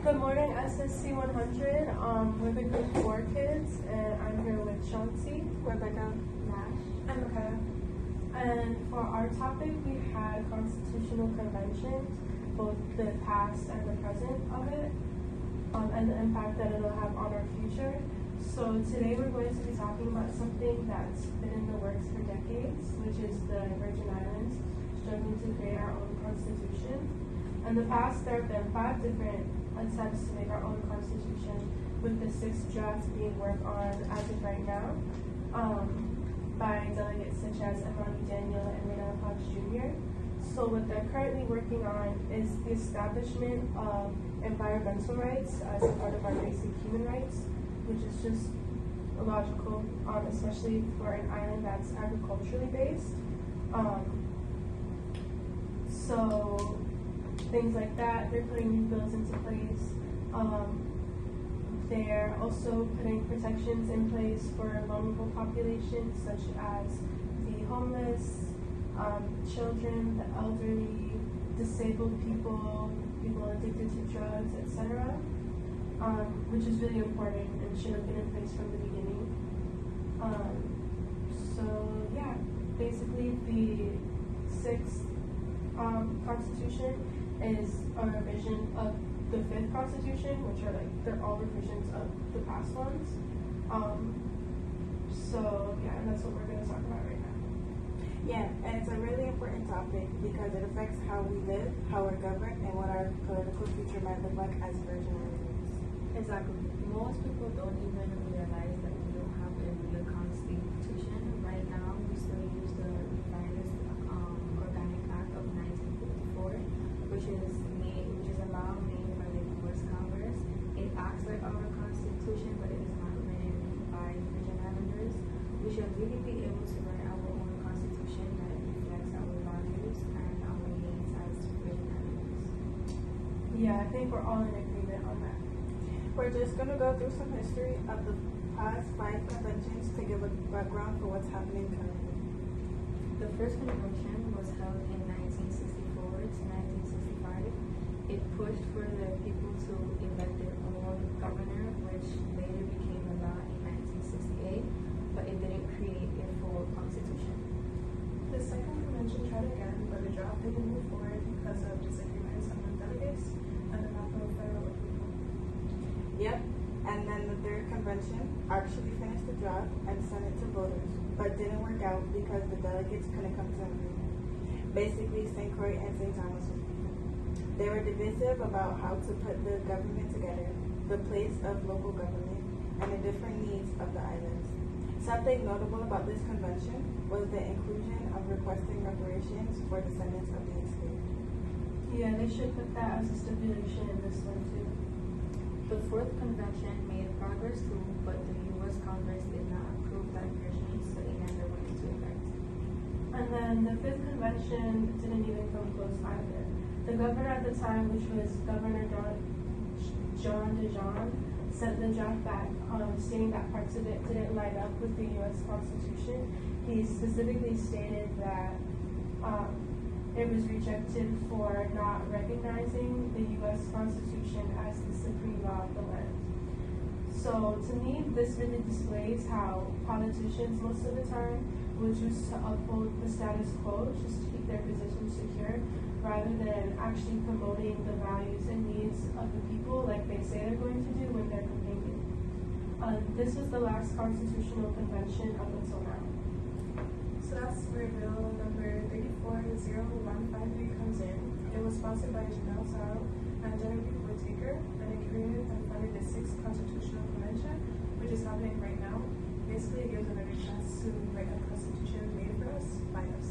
Good morning, SSC100. We're the group 4 kids, and I'm here with Chauncey, Rebecca, Nash, and Makaya. And for our topic, we had constitutional conventions, both the past and the present of it, and the impact that it'll have on our future. So today we're going to be talking about something that's been in the works for decades, which is the Virgin Islands struggling to create our own constitution. In the past, there have been 5 different attempts to make our own constitution, with the 6th draft being worked on as of right now by delegates such as Emily Daniel and Rena Fox Jr. So what they're currently working on is the establishment of environmental rights as a part of our basic human rights, which is just illogical, especially for an island that's agriculturally based. So things like that, they're putting new bills into place. They're also putting protections in place for vulnerable populations such as the homeless, children, the elderly, disabled people, people addicted to drugs, etc., which is really important and should have been in place from the beginning. So yeah, basically the 6th Constitution is a revision of the 5th Constitution, which are they're all revisions of the past ones. So yeah, and that's what we're going to talk about right now. Yeah, and it's a really important topic because it affects how we live, how we're governed, and what our political future might look like as Virgin Islanders. Exactly. Most people don't even realize that we don't have a real constitution. Right now, we still use the revised Organic Act of 1954, which is a law made by the U.S. Congress. It acts like our constitution, but it is not written by Virgin Islanders. We should really be able to write our own constitution that reflects our values and our needs as Virgin Islanders. Yeah, I think we're all in agreement on that. We're just going to go through some history of the past 5 conventions to give a background for what's happening currently. The first convention was held in 1964 to 1965. It pushed for the people to elect their own governor, which later became a law in 1968, but it didn't create a full constitution. The second convention tried again, but the draft didn't move forward because of disagreements among delegates and the lack of federal approval. Yep, and then the 3rd convention actually finished the draft and sent it to voters, but didn't work out because the delegates couldn't come to an agreement. Basically, St. Croix and St. Thomas was beaten. They were divisive about how to put the government together, the place of local government, and the different needs of the islands. Something notable about this convention was the inclusion of requesting reparations for descendants of the enslaved. Yeah, they should put that as a stipulation in this one too. The 4th convention made progress too, but the U.S. Congress did not approve that version, so it never went into effect. And then the 5th convention didn't even come close either. The governor at the time, which was Governor John DeJohn, sent the draft back, stating that parts of it didn't line up with the U.S. Constitution. He specifically stated that it was rejected for not recognizing the U.S. Constitution as the supreme law of the land. So to me, this really displays how politicians most of the time will choose to uphold the status quo just to keep their position secure, rather than actually promoting the values and needs of the people like they say they're going to do when they're campaigning. This was the last constitutional convention up until now. So that's where bill number 340153 comes in. It was sponsored by Janelle Sorrow and Genevieve Whittaker, and it created and funded the 6th Constitutional Convention, which is happening right now. Basically, it gives them every chance to write a constitution made for us, by us.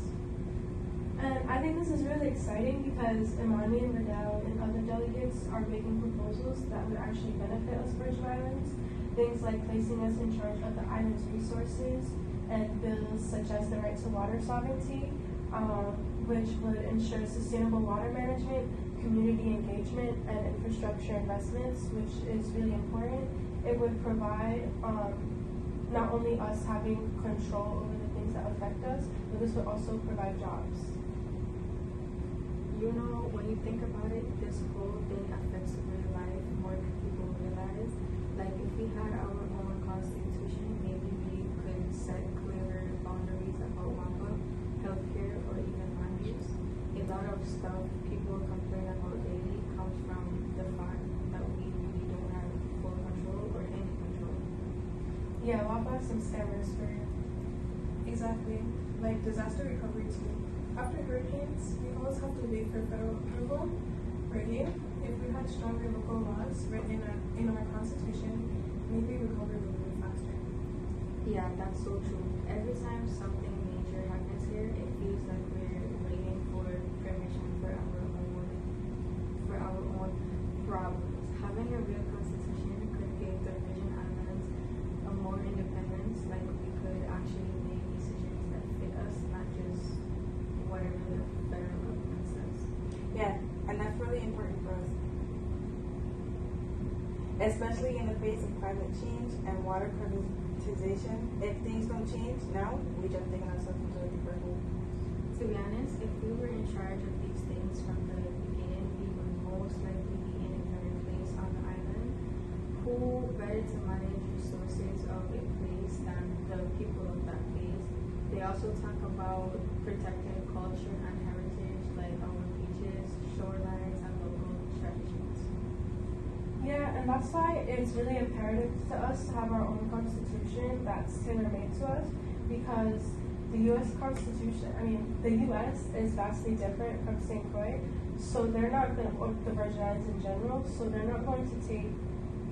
And I think this is really exciting because Imani and Riddell and other delegates are making proposals that would actually benefit us Virgin Islands. Things like placing us in charge of the island's resources and bills such as the right to water sovereignty, which would ensure sustainable water management, community engagement, and infrastructure investments, which is really important. It would provide not only us having control over the things that affect us, but this would also provide jobs. You know, when you think about it, this whole thing affects real life realize, like if we had our own constitution, maybe we could set clearer boundaries about WAPA, healthcare, or even land use. A lot of stuff people complain about daily comes from the fact that we really don't have full control or any control. Yeah, WAPA has some scammers for you. Exactly. Like disaster recovery too. After hurricanes, we always have to wait for federal approval. Again, if we had stronger local laws written in our constitution, maybe recovery would move faster. Yeah, that's so true. Every time something major happens here, it feels like we're waiting for permission for our own problems. Having a real constitution could give the Virgin Islands a more independence, like we could actually make decisions that fit us, not just whatever the federal government says. Yeah, and that's really important for us. Especially in the face of climate change and water privatization. If things don't change now, we just digging ourselves into a deeper hole. To be honest, if we were in charge of these things from the beginning, we would most likely be in a better place on the island. Who better to manage resources of a place than the people of that place? They also talk about protecting culture and heritage, like our beaches, shorelines, and local traditions. Yeah, and that's why it's really imperative to us to have our own constitution that's tailor-made to us, because the U.S. Constitution, the U.S. is vastly different from St. Croix, so they're not going to, or the Virgin Islands in general, so they're not going to take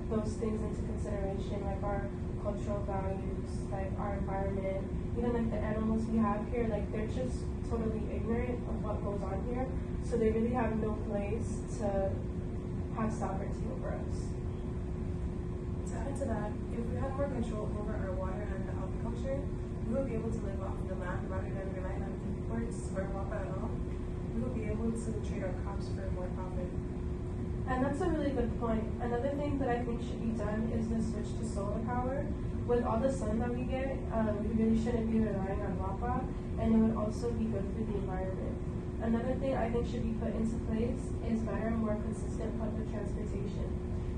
those things into consideration, like our cultural values, like our environment, even like the animals we have here, like they're just totally ignorant of what goes on here, so they really have no place to have sovereignty over us. To add to that, if we had more control over our water and agriculture, we would be able to live off the land rather than relying on imports or WAPA at all. We would be able to trade our crops for more profit. And that's a really good point. Another thing that I think should be done is the switch to solar power. With all the sun that we get, we really shouldn't be relying on WAPA, and it would also be good for the environment. Another thing I think should be put into place is better and more consistent public transportation.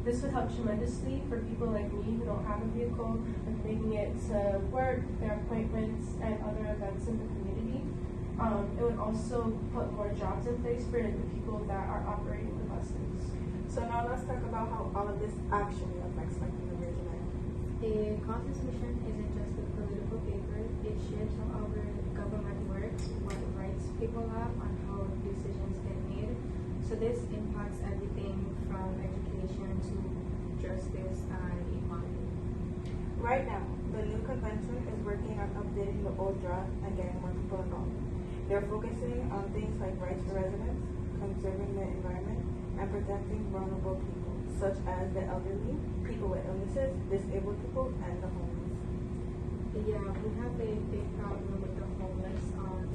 This would help tremendously for people like me who don't have a vehicle, with making it to work, their appointments, and other events in the community. It would also put more jobs in place for the people that are operating the buses. So now let's talk about how all of this actually affects like the Virgin Islands. A constitution isn't just a political paper, it shapes how our government works, what rights people have, and how decisions get made. So this impacts everything from education to justice and equality. Right now, the new convention is working on updating the old draft and getting more people involved. They're focusing on things like rights for residents, conserving the environment, and protecting vulnerable people, such as the elderly, people with illnesses, disabled people, and the homeless. Yeah, we have a big problem with the homeless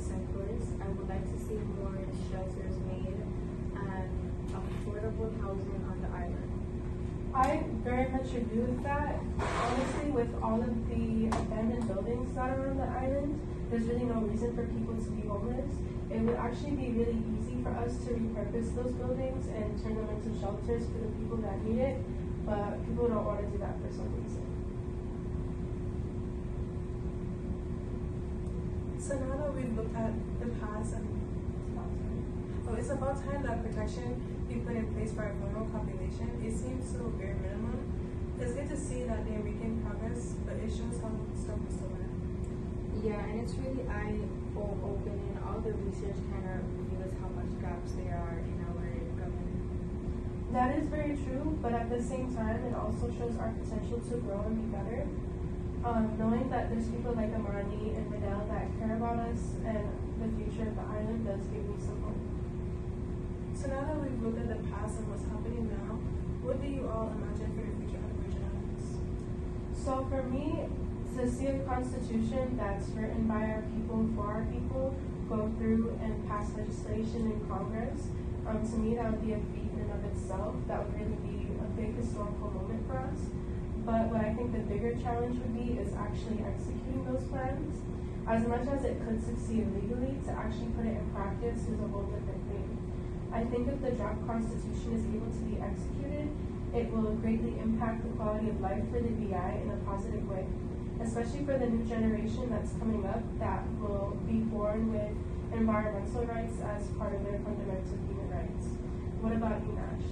centers. I would like to see more shelters made and affordable housing on the island. I very much agree with that. Honestly, with all of the abandoned buildings that are on the island, there's really no reason for people to be homeless. It would actually be really easy for us to repurpose those buildings and turn them into shelters for the people that need it, but people don't want to do that for some reason. So now that we've looked at the past and it's about time that protection be put in place for our vulnerable population. It seems so bare minimum. It's good to see that they're making progress, but it shows how stuff is still there. Yeah, and it's really eye-opening. All the research kind of reveals how much gaps there are in our government. That is very true, but at the same time, it also shows our potential to grow and be better. Knowing that there's people like Amani and Vidal that care about us and the future of the island does give me some hope. So now that we've looked at the past and what's happening now, what do you all imagine for the future of the Virgin Islands? So for me, to see a constitution that's written by our people for our people go through and pass legislation in Congress, to me that would be a feat in and of itself. That would really be a big historical moment for us. But what I think the bigger challenge would be is actually executing those plans. As much as it could succeed legally, to actually put it in practice is a whole different thing. I think if the draft constitution is able to be executed, It will greatly impact the quality of life for the VI in a positive way, especially for the new generation that's coming up that will be born with environmental rights as part of their fundamental human rights. What about you, Nash?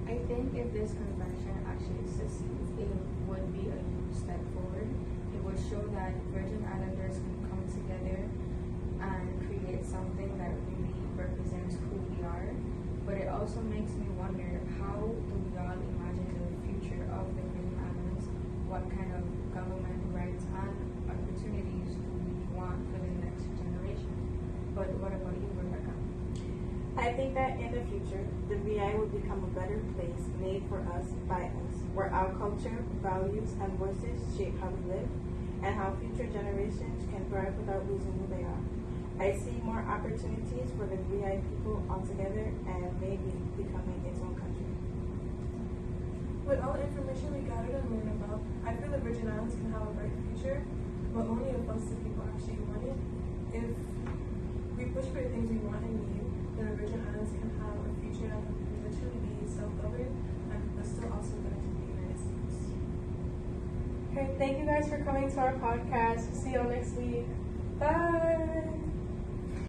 I think if this convention actually succeeds, it would be a huge step forward. It would show that Virgin Islanders can come together and create something that really represents who we are. But it also makes me wonder, how do we all imagine the future of the Virgin Islands? What kind of government rights and opportunities do we want for the next generation? But what about you, Rebecca? I think that in the future, the VI will become a better place made for us by us, where our culture, values, and voices shape how we live and how future generations can thrive without losing who they are. I see more opportunities for the VI people altogether and maybe becoming its own country. With all the information we gathered and learned about, I feel the Virgin Islands can have a bright future, but only if us the people actually want it. If we push for the things we want and need, then the Virgin Islands can have a future that can literally be self-governed and but still also connected to the United States. Okay, thank you guys for coming to our podcast. See y'all next week. Bye.